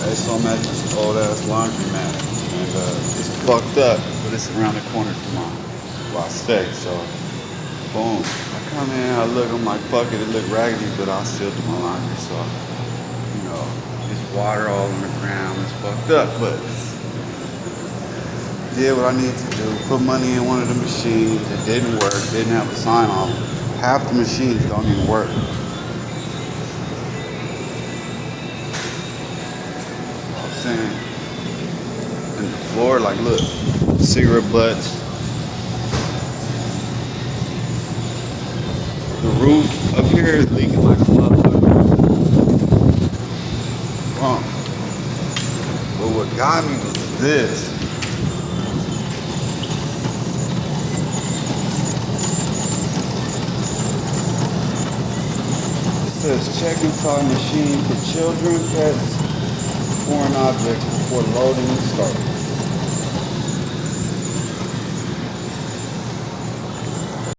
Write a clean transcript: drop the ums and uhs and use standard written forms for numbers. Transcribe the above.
Hey, so I'm at this old ass laundromat, and it's fucked up, but it's around the corner from where I stay. So, boom, I come in, I look, I'm like, fuck it, it look raggedy, but I'll still do my laundry. So, there's water all on the ground, it's fucked up, but did what I needed to do. Put money in one of the machines. It didn't work. Didn't have a sign off. Half the machines don't even work. I'm saying, and the floor, like, look, cigarette butts. The roof up here is leaking like a motherfucker. But what got me was this. It says check inside machine for children, pets, foreign objects before loading and starting.